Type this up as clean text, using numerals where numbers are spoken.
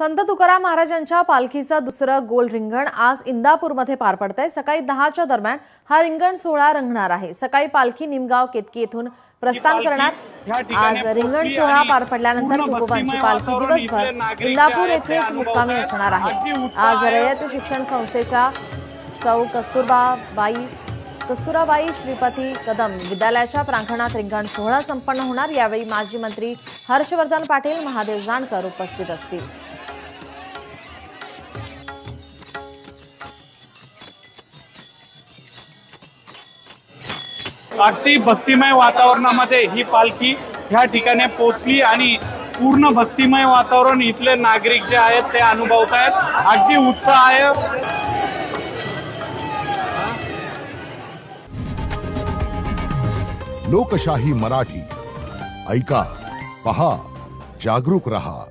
संत तुकाराम महाराजांच्या पालखीचा दुसरं गोल रिंगण आज इंदापूरमध्ये पार पडतंय। सकाळी 10च्या दरम्यान हा रिंगण सोहळा रंगणार आहे। सकाळी पालखी निमगाव केतकी येथून प्रस्थान करणार। आज रिंगण सोहळा पार पडल्यानंतर तुकोबांची पालखी दिवसभर इंदापूर येथेच मुक्कामी असणार आहे। आज रयत शिक्षण संस्थेच्या सौ कस्तुराबाई श्रीपती कदम विद्यालयाच्या प्रांगणात रिंगण सोहळा संपन्न होणार। यावेळी माजी मंत्री हर्षवर्धन पाटील, महादेव जानकर उपस्थित असतील। अगदी भक्तिमय वातावरणामध्ये ही पालखी ह्या ठिकाणी पोहोचली आणि पूर्ण भक्तिमय वातावरण इथले नागरिक जे आहेत ते अनुभवत आहेत। अगदी उत्साह आहे। लोकशाही मराठी ऐका, पहा, जागरूक रहा।